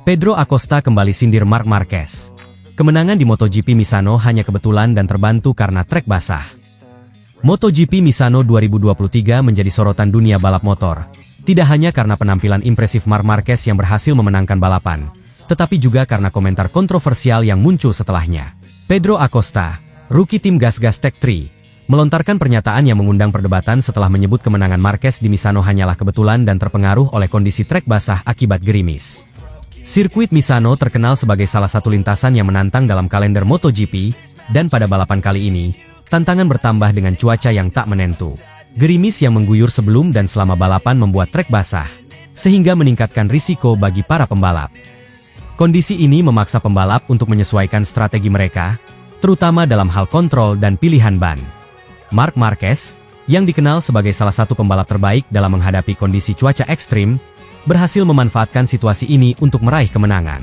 Pedro Acosta kembali sindir Marc Marquez. Kemenangan di MotoGP Misano hanya kebetulan dan terbantu karena trek basah. MotoGP Misano 2023 menjadi sorotan dunia balap motor. Tidak hanya karena penampilan impresif Marc Marquez yang berhasil memenangkan balapan, tetapi juga karena komentar kontroversial yang muncul setelahnya. Pedro Acosta, rookie tim Gas Tech 3, melontarkan pernyataan yang mengundang perdebatan setelah menyebut kemenangan Marquez di Misano hanyalah kebetulan dan terpengaruh oleh kondisi trek basah akibat gerimis. Sirkuit Misano terkenal sebagai salah satu lintasan yang menantang dalam kalender MotoGP, dan pada balapan kali ini, tantangan bertambah dengan cuaca yang tak menentu. Gerimis yang mengguyur sebelum dan selama balapan membuat trek basah, sehingga meningkatkan risiko bagi para pembalap. Kondisi ini memaksa pembalap untuk menyesuaikan strategi mereka, terutama dalam hal kontrol dan pilihan ban. Marc Marquez, yang dikenal sebagai salah satu pembalap terbaik dalam menghadapi kondisi cuaca ekstrim, berhasil memanfaatkan situasi ini untuk meraih kemenangan.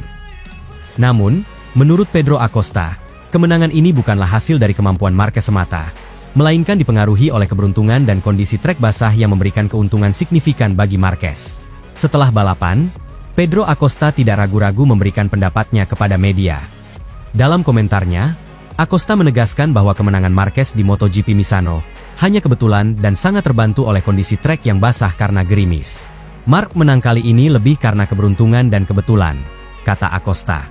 Namun, menurut Pedro Acosta, kemenangan ini bukanlah hasil dari kemampuan Marquez semata, melainkan dipengaruhi oleh keberuntungan dan kondisi trek basah yang memberikan keuntungan signifikan bagi Marquez. Setelah balapan, Pedro Acosta tidak ragu-ragu memberikan pendapatnya kepada media. Dalam komentarnya, Acosta menegaskan bahwa kemenangan Marquez di MotoGP Misano hanya kebetulan dan sangat terbantu oleh kondisi trek yang basah karena gerimis. Marc menang kali ini lebih karena keberuntungan dan kebetulan, kata Acosta.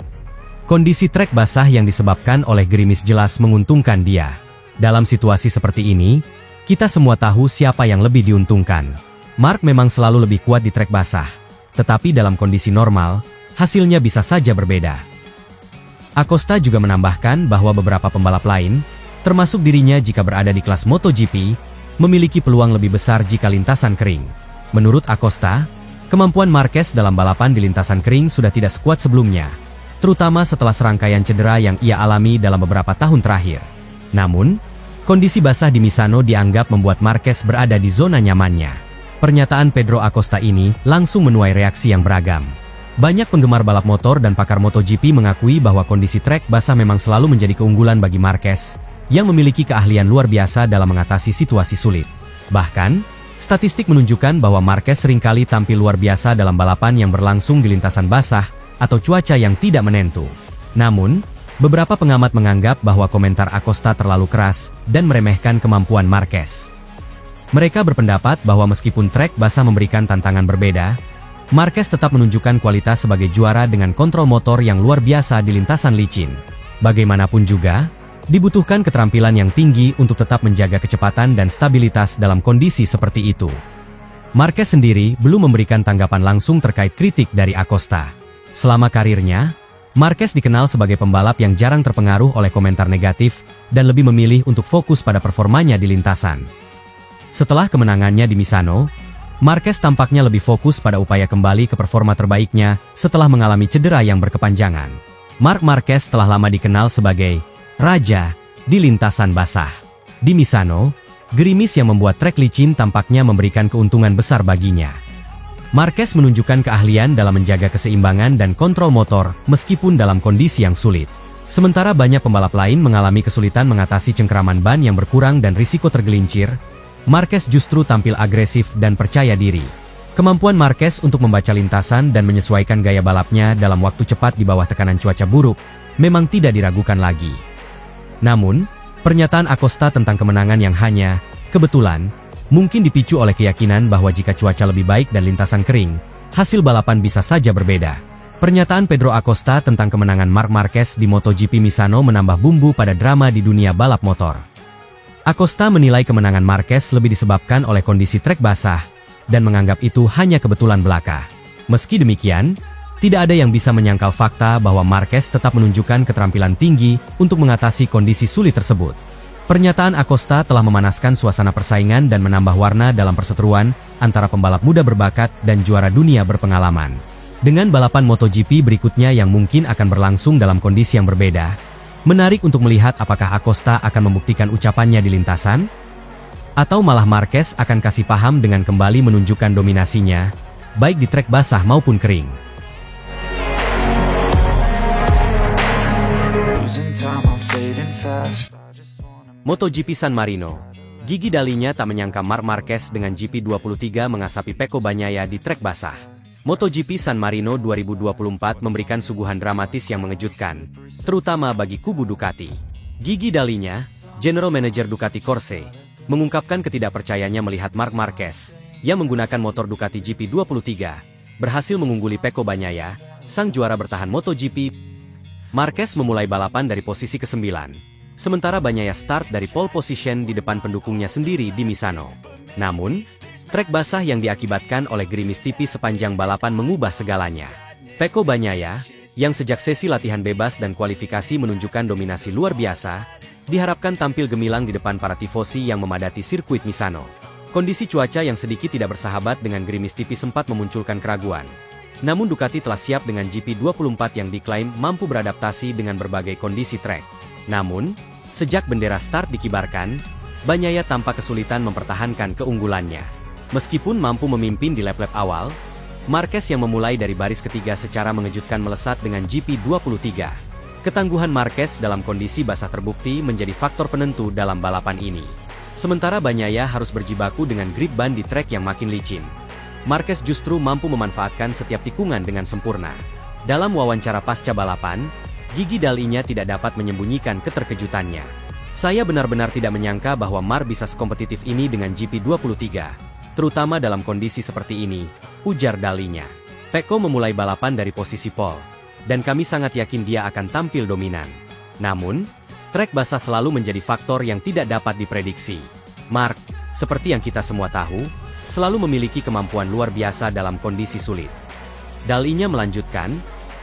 Kondisi trek basah yang disebabkan oleh gerimis jelas menguntungkan dia. Dalam situasi seperti ini, kita semua tahu siapa yang lebih diuntungkan. Marc memang selalu lebih kuat di trek basah, tetapi dalam kondisi normal, hasilnya bisa saja berbeda. Acosta juga menambahkan bahwa beberapa pembalap lain, termasuk dirinya jika berada di kelas MotoGP, memiliki peluang lebih besar jika lintasan kering. Menurut Acosta, kemampuan Marquez dalam balapan di lintasan kering sudah tidak sekuat sebelumnya, terutama setelah serangkaian cedera yang ia alami dalam beberapa tahun terakhir. Namun, kondisi basah di Misano dianggap membuat Marquez berada di zona nyamannya. Pernyataan Pedro Acosta ini langsung menuai reaksi yang beragam. Banyak penggemar balap motor dan pakar MotoGP mengakui bahwa kondisi trek basah memang selalu menjadi keunggulan bagi Marquez, yang memiliki keahlian luar biasa dalam mengatasi situasi sulit. Bahkan, statistik menunjukkan bahwa Marquez seringkali tampil luar biasa dalam balapan yang berlangsung di lintasan basah atau cuaca yang tidak menentu. Namun, beberapa pengamat menganggap bahwa komentar Acosta terlalu keras dan meremehkan kemampuan Marquez. Mereka berpendapat bahwa meskipun trek basah memberikan tantangan berbeda, Marquez tetap menunjukkan kualitas sebagai juara dengan kontrol motor yang luar biasa di lintasan licin. Bagaimanapun juga, dibutuhkan keterampilan yang tinggi untuk tetap menjaga kecepatan dan stabilitas dalam kondisi seperti itu. Marquez sendiri belum memberikan tanggapan langsung terkait kritik dari Acosta. Selama karirnya, Marquez dikenal sebagai pembalap yang jarang terpengaruh oleh komentar negatif dan lebih memilih untuk fokus pada performanya di lintasan. Setelah kemenangannya di Misano, Marquez tampaknya lebih fokus pada upaya kembali ke performa terbaiknya setelah mengalami cedera yang berkepanjangan. Marc Marquez telah lama dikenal sebagai raja di lintasan basah. Di Misano, gerimis yang membuat trek licin tampaknya memberikan keuntungan besar baginya. Marquez menunjukkan keahlian dalam menjaga keseimbangan dan kontrol motor meskipun dalam kondisi yang sulit. Sementara banyak pembalap lain mengalami kesulitan mengatasi cengkeraman ban yang berkurang dan risiko tergelincir, Marquez justru tampil agresif dan percaya diri. Kemampuan Marquez untuk membaca lintasan dan menyesuaikan gaya balapnya dalam waktu cepat di bawah tekanan cuaca buruk memang tidak diragukan lagi. Namun, pernyataan Acosta tentang kemenangan yang hanya kebetulan mungkin dipicu oleh keyakinan bahwa jika cuaca lebih baik dan lintasan kering, hasil balapan bisa saja berbeda. Pernyataan Pedro Acosta tentang kemenangan Marc Marquez di MotoGP Misano menambah bumbu pada drama di dunia balap motor. Acosta menilai kemenangan Marquez lebih disebabkan oleh kondisi trek basah, dan menganggap itu hanya kebetulan belaka. Meski demikian, tidak ada yang bisa menyangkal fakta bahwa Marquez tetap menunjukkan keterampilan tinggi untuk mengatasi kondisi sulit tersebut. Pernyataan Acosta telah memanaskan suasana persaingan dan menambah warna dalam perseteruan antara pembalap muda berbakat dan juara dunia berpengalaman. Dengan balapan MotoGP berikutnya yang mungkin akan berlangsung dalam kondisi yang berbeda, menarik untuk melihat apakah Acosta akan membuktikan ucapannya di lintasan, atau malah Marquez akan kasih paham dengan kembali menunjukkan dominasinya, baik di trek basah maupun kering. MotoGP San Marino, Gigi Dalinya tak menyangka Marc Marquez dengan GP23 mengasapi Pecco Bagnaia di trek basah. MotoGP San Marino 2024 memberikan suguhan dramatis yang mengejutkan, terutama bagi kubu Ducati. Gigi Dalinya, General Manager Ducati Corse, mengungkapkan ketidakpercayaannya melihat Marc Marquez, yang menggunakan motor Ducati GP23, berhasil mengungguli Pecco Bagnaia, sang juara bertahan MotoGP. Marquez memulai balapan dari posisi ke-9, sementara Bagnaia start dari pole position di depan pendukungnya sendiri di Misano. Namun, trek basah yang diakibatkan oleh gerimis tipis sepanjang balapan mengubah segalanya. Pecco Bagnaia, yang sejak sesi latihan bebas dan kualifikasi menunjukkan dominasi luar biasa, diharapkan tampil gemilang di depan para tifosi yang memadati sirkuit Misano. Kondisi cuaca yang sedikit tidak bersahabat dengan gerimis tipis sempat memunculkan keraguan. Namun Ducati telah siap dengan GP24 yang diklaim mampu beradaptasi dengan berbagai kondisi trek. Namun, sejak bendera start dikibarkan, Bagnaia tampak kesulitan mempertahankan keunggulannya. Meskipun mampu memimpin di lap-lap awal, Marquez yang memulai dari baris ketiga secara mengejutkan melesat dengan GP23. Ketangguhan Marquez dalam kondisi basah terbukti menjadi faktor penentu dalam balapan ini. Sementara Bagnaia harus berjibaku dengan grip ban di trek yang makin licin. Marquez justru mampu memanfaatkan setiap tikungan dengan sempurna. Dalam wawancara pasca balapan, Gigi Dalinya tidak dapat menyembunyikan keterkejutannya. Saya benar-benar tidak menyangka bahwa Marc bisa sekompetitif ini dengan GP23, terutama dalam kondisi seperti ini, ujar Dalinya. Pecco memulai balapan dari posisi pole, dan kami sangat yakin dia akan tampil dominan. Namun, trek basah selalu menjadi faktor yang tidak dapat diprediksi. Marc, seperti yang kita semua tahu, selalu memiliki kemampuan luar biasa dalam kondisi sulit. Dalinya melanjutkan,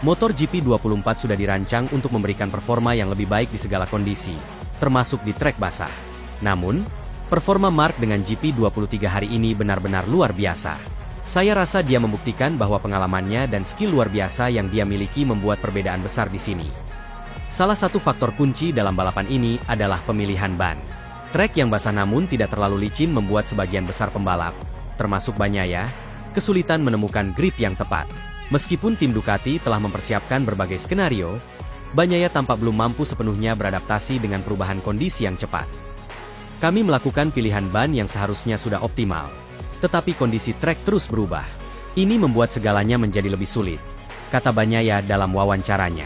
motor GP24 sudah dirancang untuk memberikan performa yang lebih baik di segala kondisi, termasuk di trek basah. Namun, performa Marc dengan GP23 hari ini benar-benar luar biasa. Saya rasa dia membuktikan bahwa pengalamannya dan skill luar biasa yang dia miliki membuat perbedaan besar di sini. Salah satu faktor kunci dalam balapan ini adalah pemilihan ban. Trek yang basah namun tidak terlalu licin membuat sebagian besar pembalap, termasuk Bagnaia, kesulitan menemukan grip yang tepat. Meskipun tim Ducati telah mempersiapkan berbagai skenario, Bagnaia tampak belum mampu sepenuhnya beradaptasi dengan perubahan kondisi yang cepat. Kami melakukan pilihan ban yang seharusnya sudah optimal, tetapi kondisi trek terus berubah. Ini membuat segalanya menjadi lebih sulit, kata Bagnaia dalam wawancaranya.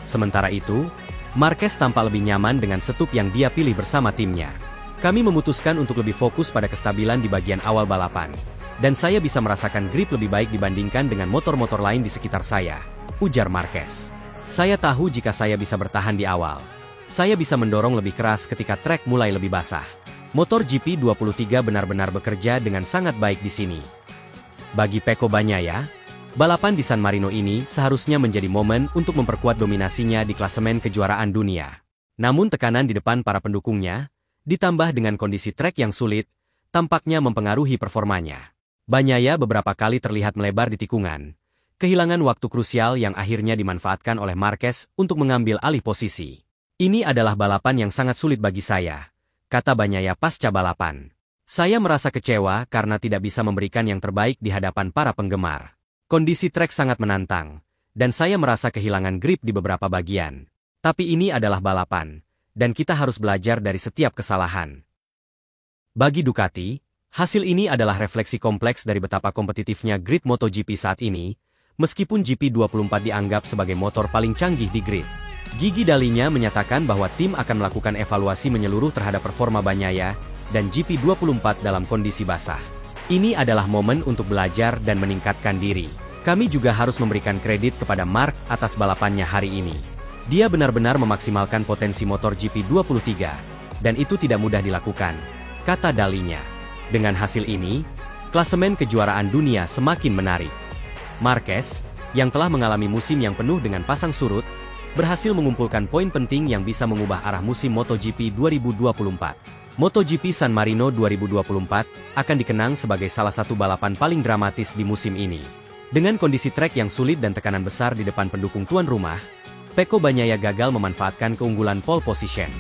Sementara itu, Marquez tampak lebih nyaman dengan setup yang dia pilih bersama timnya. Kami memutuskan untuk lebih fokus pada kestabilan di bagian awal balapan, dan saya bisa merasakan grip lebih baik dibandingkan dengan motor-motor lain di sekitar saya, ujar Marquez. Saya tahu jika saya bisa bertahan di awal, saya bisa mendorong lebih keras ketika trek mulai lebih basah. Motor GP23 benar-benar bekerja dengan sangat baik di sini. Bagi Pecco Bagnaia, balapan di San Marino ini seharusnya menjadi momen untuk memperkuat dominasinya di klasemen kejuaraan dunia. Namun tekanan di depan para pendukungnya, ditambah dengan kondisi trek yang sulit, tampaknya mempengaruhi performanya. Bagnaia beberapa kali terlihat melebar di tikungan, kehilangan waktu krusial yang akhirnya dimanfaatkan oleh Marquez untuk mengambil alih posisi. Ini adalah balapan yang sangat sulit bagi saya, kata Bagnaia pasca balapan. Saya merasa kecewa karena tidak bisa memberikan yang terbaik di hadapan para penggemar. Kondisi trek sangat menantang, dan saya merasa kehilangan grip di beberapa bagian. Tapi ini adalah balapan, dan kita harus belajar dari setiap kesalahan. Bagi Ducati, hasil ini adalah refleksi kompleks dari betapa kompetitifnya grid MotoGP saat ini, meskipun GP24 dianggap sebagai motor paling canggih di grid. Gigi Dalinya menyatakan bahwa tim akan melakukan evaluasi menyeluruh terhadap performa Bagnaia dan GP24 dalam kondisi basah. Ini adalah momen untuk belajar dan meningkatkan diri. Kami juga harus memberikan kredit kepada Marc atas balapannya hari ini. Dia benar-benar memaksimalkan potensi motor GP23, dan itu tidak mudah dilakukan, kata Dalinya. Dengan hasil ini, klasemen kejuaraan dunia semakin menarik. Marquez, yang telah mengalami musim yang penuh dengan pasang surut, berhasil mengumpulkan poin penting yang bisa mengubah arah musim MotoGP 2024. MotoGP San Marino 2024 akan dikenang sebagai salah satu balapan paling dramatis di musim ini. Dengan kondisi trek yang sulit dan tekanan besar di depan pendukung tuan rumah, Pecco Bagnaia gagal memanfaatkan keunggulan pole position.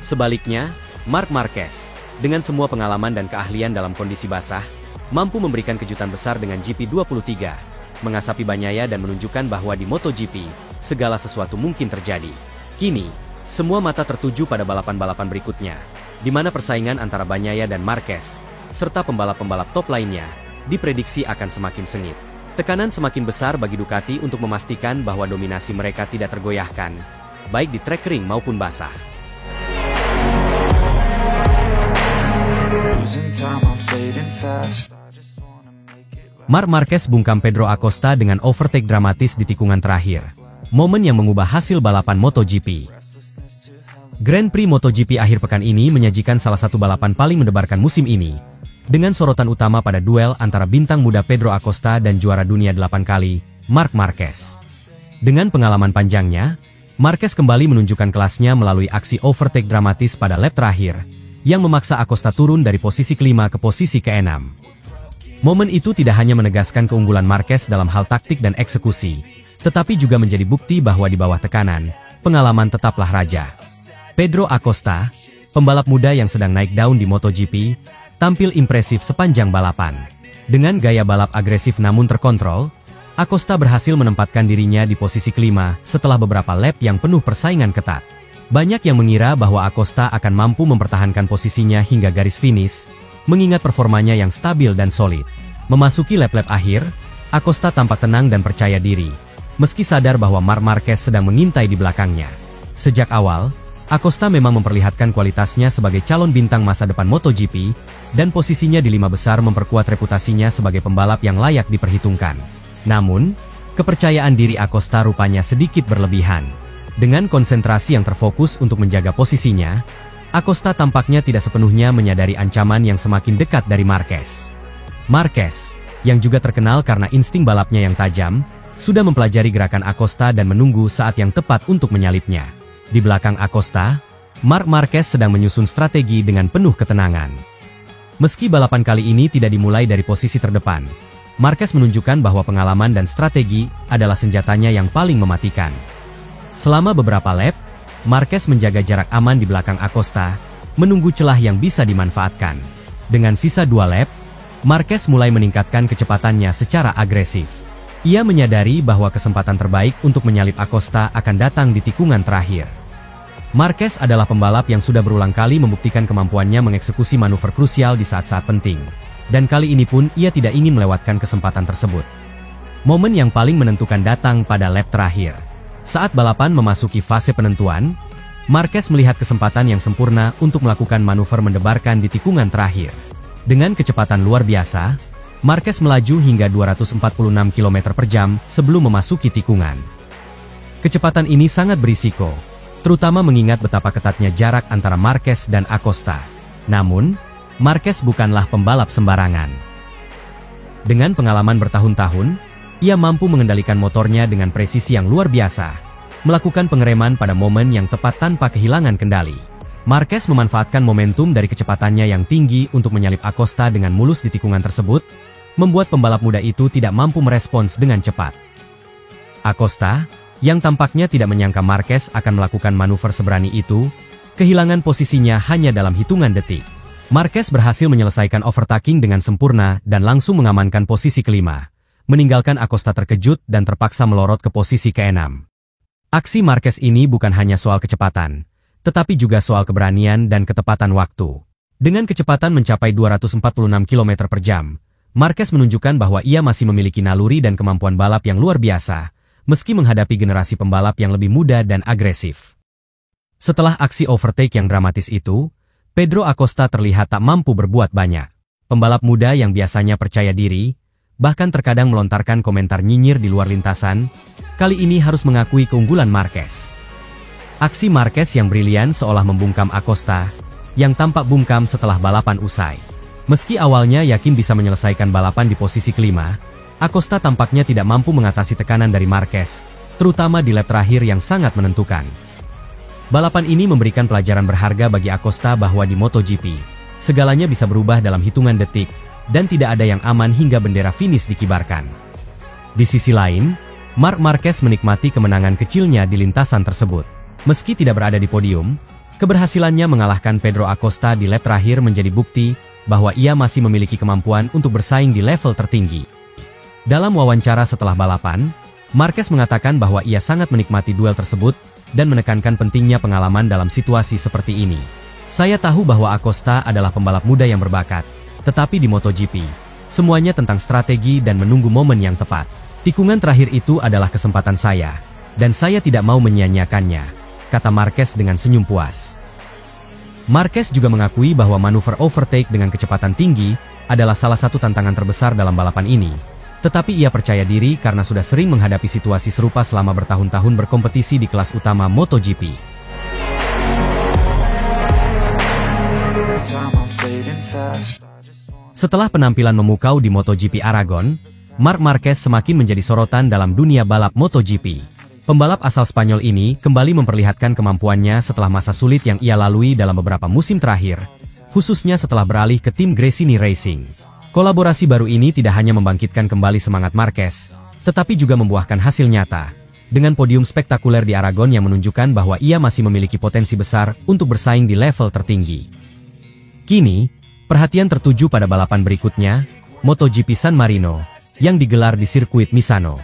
Sebaliknya, Marc Marquez, dengan semua pengalaman dan keahlian dalam kondisi basah, mampu memberikan kejutan besar dengan GP23, mengasapi Bagnaia dan menunjukkan bahwa di MotoGP, segala sesuatu mungkin terjadi. Kini, semua mata tertuju pada balapan-balapan berikutnya, di mana persaingan antara Bagnaia dan Marquez, serta pembalap-pembalap top lainnya, diprediksi akan semakin sengit. Tekanan semakin besar bagi Ducati untuk memastikan bahwa dominasi mereka tidak tergoyahkan, baik di trek kering maupun basah. Marc Marquez bungkam Pedro Acosta dengan overtake dramatis di tikungan terakhir, momen yang mengubah hasil balapan MotoGP. Grand Prix MotoGP akhir pekan ini menyajikan salah satu balapan paling mendebarkan musim ini, dengan sorotan utama pada duel antara bintang muda Pedro Acosta dan juara dunia 8 kali, Marc Marquez. Dengan pengalaman panjangnya, Marquez kembali menunjukkan kelasnya melalui aksi overtake dramatis pada lap terakhir, yang memaksa Acosta turun dari posisi kelima ke posisi keenam. Momen itu tidak hanya menegaskan keunggulan Marquez dalam hal taktik dan eksekusi, tetapi juga menjadi bukti bahwa di bawah tekanan, pengalaman tetaplah raja. Pedro Acosta, pembalap muda yang sedang naik daun di MotoGP, tampil impresif sepanjang balapan. Dengan gaya balap agresif namun terkontrol, Acosta berhasil menempatkan dirinya di posisi kelima setelah beberapa lap yang penuh persaingan ketat. Banyak yang mengira bahwa Acosta akan mampu mempertahankan posisinya hingga garis finish, mengingat performanya yang stabil dan solid. Memasuki lap-lap akhir, Acosta tampak tenang dan percaya diri, meski sadar bahwa Marc Marquez sedang mengintai di belakangnya. Sejak awal, Acosta memang memperlihatkan kualitasnya sebagai calon bintang masa depan MotoGP, dan posisinya di 5 besar memperkuat reputasinya sebagai pembalap yang layak diperhitungkan. Namun, kepercayaan diri Acosta rupanya sedikit berlebihan. Dengan konsentrasi yang terfokus untuk menjaga posisinya, Acosta tampaknya tidak sepenuhnya menyadari ancaman yang semakin dekat dari Marquez. Marquez, yang juga terkenal karena insting balapnya yang tajam, sudah mempelajari gerakan Acosta dan menunggu saat yang tepat untuk menyalipnya. Di belakang Acosta, Marc Marquez sedang menyusun strategi dengan penuh ketenangan. Meski balapan kali ini tidak dimulai dari posisi terdepan, Marquez menunjukkan bahwa pengalaman dan strategi adalah senjatanya yang paling mematikan. Selama beberapa lap, Marquez menjaga jarak aman di belakang Acosta, menunggu celah yang bisa dimanfaatkan. Dengan sisa 2 lap, Marquez mulai meningkatkan kecepatannya secara agresif. Ia menyadari bahwa kesempatan terbaik untuk menyalip Acosta akan datang di tikungan terakhir. Marquez adalah pembalap yang sudah berulang kali membuktikan kemampuannya mengeksekusi manuver krusial di saat-saat penting. Dan kali ini pun ia tidak ingin melewatkan kesempatan tersebut. Momen yang paling menentukan datang pada lap terakhir. Saat balapan memasuki fase penentuan, Marquez melihat kesempatan yang sempurna untuk melakukan manuver mendebarkan di tikungan terakhir. Dengan kecepatan luar biasa, Marquez melaju hingga 246 km per jam sebelum memasuki tikungan. Kecepatan ini sangat berisiko, terutama mengingat betapa ketatnya jarak antara Marquez dan Acosta. Namun, Marquez bukanlah pembalap sembarangan. Dengan pengalaman bertahun-tahun, ia mampu mengendalikan motornya dengan presisi yang luar biasa, melakukan pengereman pada momen yang tepat tanpa kehilangan kendali. Marquez memanfaatkan momentum dari kecepatannya yang tinggi untuk menyalip Acosta dengan mulus di tikungan tersebut, membuat pembalap muda itu tidak mampu merespons dengan cepat. Acosta, yang tampaknya tidak menyangka Marquez akan melakukan manuver seberani itu, kehilangan posisinya hanya dalam hitungan detik. Marquez berhasil menyelesaikan overtaking dengan sempurna dan langsung mengamankan posisi kelima, meninggalkan Acosta terkejut dan terpaksa melorot ke posisi keenam. Aksi Marquez ini bukan hanya soal kecepatan, tetapi juga soal keberanian dan ketepatan waktu. Dengan kecepatan mencapai 246 km per jam, Marquez menunjukkan bahwa ia masih memiliki naluri dan kemampuan balap yang luar biasa, meski menghadapi generasi pembalap yang lebih muda dan agresif. Setelah aksi overtake yang dramatis itu, Pedro Acosta terlihat tak mampu berbuat banyak. Pembalap muda yang biasanya percaya diri, bahkan terkadang melontarkan komentar nyinyir di luar lintasan, kali ini harus mengakui keunggulan Marquez. Aksi Marquez yang brilian seolah membungkam Acosta, yang tampak bungkam setelah balapan usai. Meski awalnya yakin bisa menyelesaikan balapan di posisi kelima, Acosta tampaknya tidak mampu mengatasi tekanan dari Marquez, terutama di lap terakhir yang sangat menentukan. Balapan ini memberikan pelajaran berharga bagi Acosta bahwa di MotoGP, segalanya bisa berubah dalam hitungan detik, dan tidak ada yang aman hingga bendera finish dikibarkan. Di sisi lain, Marc Marquez menikmati kemenangan kecilnya di lintasan tersebut. Meski tidak berada di podium, keberhasilannya mengalahkan Pedro Acosta di lap terakhir menjadi bukti bahwa ia masih memiliki kemampuan untuk bersaing di level tertinggi. Dalam wawancara setelah balapan, Marquez mengatakan bahwa ia sangat menikmati duel tersebut dan menekankan pentingnya pengalaman dalam situasi seperti ini. Saya tahu bahwa Acosta adalah pembalap muda yang berbakat, tetapi di MotoGP, Semuanya tentang strategi dan menunggu momen yang tepat. Tikungan terakhir itu adalah kesempatan saya, dan saya tidak mau menyia-nyiakannya, kata Marquez dengan senyum puas. Marquez juga mengakui bahwa manuver overtake dengan kecepatan tinggi adalah salah satu tantangan terbesar dalam balapan ini. Tetapi ia percaya diri karena sudah sering menghadapi situasi serupa selama bertahun-tahun berkompetisi di kelas utama MotoGP. Setelah penampilan memukau di MotoGP Aragon, Marc Marquez semakin menjadi sorotan dalam dunia balap MotoGP. Pembalap asal Spanyol ini kembali memperlihatkan kemampuannya setelah masa sulit yang ia lalui dalam beberapa musim terakhir, khususnya setelah beralih ke tim Gresini Racing. Kolaborasi baru ini tidak hanya membangkitkan kembali semangat Marquez, tetapi juga membuahkan hasil nyata, dengan podium spektakuler di Aragon yang menunjukkan bahwa ia masih memiliki potensi besar untuk bersaing di level tertinggi. Kini, perhatian tertuju pada balapan berikutnya, MotoGP San Marino, yang digelar di sirkuit Misano.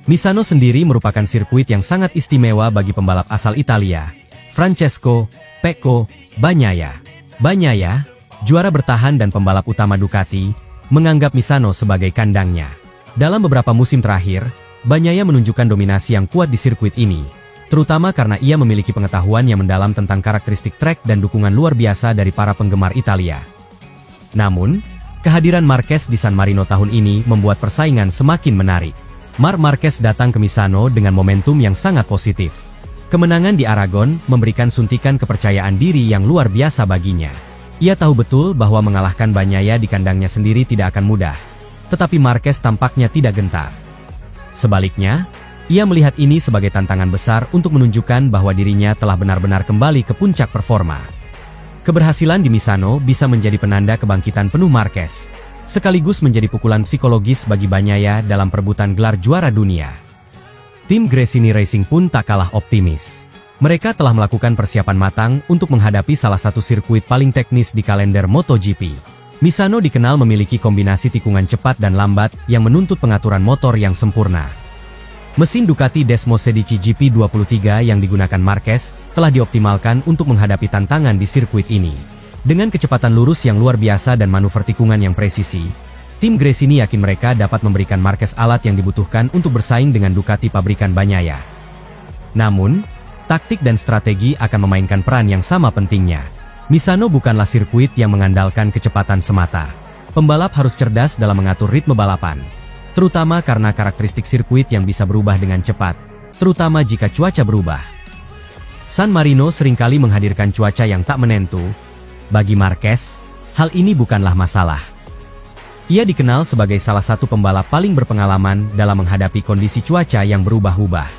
Misano sendiri merupakan sirkuit yang sangat istimewa bagi pembalap asal Italia, Francesco Pecco Bagnaia. Bagnaia, juara bertahan dan pembalap utama Ducati, menganggap Misano sebagai kandangnya. Dalam beberapa musim terakhir, Bagnaia menunjukkan dominasi yang kuat di sirkuit ini, terutama karena ia memiliki pengetahuan yang mendalam tentang karakteristik trek dan dukungan luar biasa dari para penggemar Italia. Namun, kehadiran Marquez di San Marino tahun ini membuat persaingan semakin menarik. Marc Marquez datang ke Misano dengan momentum yang sangat positif. Kemenangan di Aragon memberikan suntikan kepercayaan diri yang luar biasa baginya. Ia tahu betul bahwa mengalahkan Bagnaia di kandangnya sendiri tidak akan mudah. Tetapi Marquez tampaknya tidak gentar. Sebaliknya, ia melihat ini sebagai tantangan besar untuk menunjukkan bahwa dirinya telah benar-benar kembali ke puncak performa. Keberhasilan di Misano bisa menjadi penanda kebangkitan penuh Marquez, sekaligus menjadi pukulan psikologis bagi Bagnaia dalam perebutan gelar juara dunia. Tim Gresini Racing pun tak kalah optimis. Mereka telah melakukan persiapan matang untuk menghadapi salah satu sirkuit paling teknis di kalender MotoGP. Misano dikenal memiliki kombinasi tikungan cepat dan lambat yang menuntut pengaturan motor yang sempurna. Mesin Ducati Desmo Sedici GP23 yang digunakan Marquez telah dioptimalkan untuk menghadapi tantangan di sirkuit ini. Dengan kecepatan lurus yang luar biasa dan manuver tikungan yang presisi, tim Gresini yakin mereka dapat memberikan Marquez alat yang dibutuhkan untuk bersaing dengan Ducati pabrikan Bagnaia. Namun, taktik dan strategi akan memainkan peran yang sama pentingnya. Misano bukanlah sirkuit yang mengandalkan kecepatan semata. Pembalap harus cerdas dalam mengatur ritme balapan, terutama karena karakteristik sirkuit yang bisa berubah dengan cepat, terutama jika cuaca berubah. San Marino seringkali menghadirkan cuaca yang tak menentu. Bagi Marquez, hal ini bukanlah masalah. Ia dikenal sebagai salah satu pembalap paling berpengalaman dalam menghadapi kondisi cuaca yang berubah-ubah.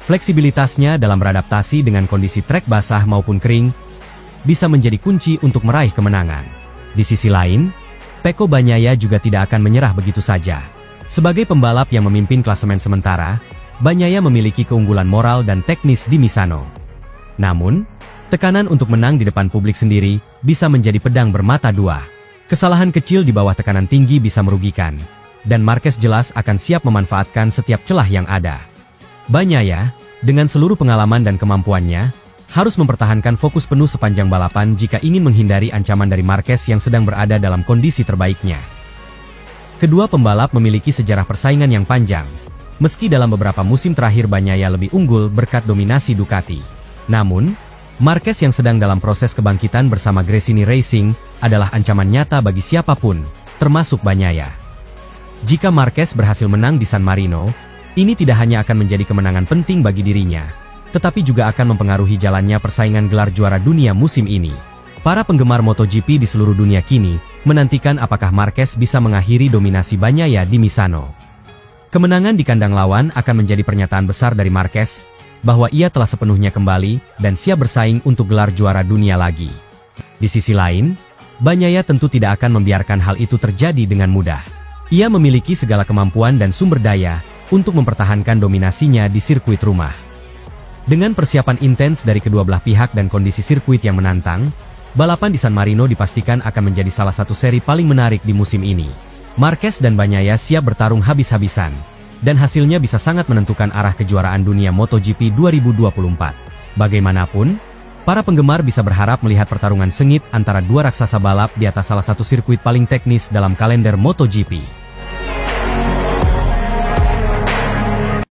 Fleksibilitasnya dalam beradaptasi dengan kondisi trek basah maupun kering bisa menjadi kunci untuk meraih kemenangan. Di sisi lain, Pecco Bagnaia juga tidak akan menyerah begitu saja. Sebagai pembalap yang memimpin klasemen sementara, Bagnaia memiliki keunggulan moral dan teknis di Misano. Namun, tekanan untuk menang di depan publik sendiri bisa menjadi pedang bermata dua. Kesalahan kecil di bawah tekanan tinggi bisa merugikan, dan Marquez jelas akan siap memanfaatkan setiap celah yang ada. Bagnaia, dengan seluruh pengalaman dan kemampuannya, harus mempertahankan fokus penuh sepanjang balapan jika ingin menghindari ancaman dari Marquez yang sedang berada dalam kondisi terbaiknya. Kedua pembalap memiliki sejarah persaingan yang panjang, meski dalam beberapa musim terakhir Bagnaia lebih unggul berkat dominasi Ducati. Namun, Marquez yang sedang dalam proses kebangkitan bersama Gresini Racing adalah ancaman nyata bagi siapapun, termasuk Bagnaia. Jika Marquez berhasil menang di San Marino, ini tidak hanya akan menjadi kemenangan penting bagi dirinya, tetapi juga akan mempengaruhi jalannya persaingan gelar juara dunia musim ini. Para penggemar MotoGP di seluruh dunia kini menantikan apakah Marquez bisa mengakhiri dominasi Bagnaia di Misano. Kemenangan di kandang lawan akan menjadi pernyataan besar dari Marquez bahwa ia telah sepenuhnya kembali dan siap bersaing untuk gelar juara dunia lagi. Di sisi lain, Bagnaia tentu tidak akan membiarkan hal itu terjadi dengan mudah. Ia memiliki segala kemampuan dan sumber daya untuk mempertahankan dominasinya di sirkuit rumah. Dengan persiapan intens dari kedua belah pihak dan kondisi sirkuit yang menantang, balapan di San Marino dipastikan akan menjadi salah satu seri paling menarik di musim ini. Marquez dan Bagnaia siap bertarung habis-habisan, dan hasilnya bisa sangat menentukan arah kejuaraan dunia MotoGP 2024. Bagaimanapun, Para penggemar bisa berharap melihat pertarungan sengit antara dua raksasa balap di atas salah satu sirkuit paling teknis dalam kalender MotoGP.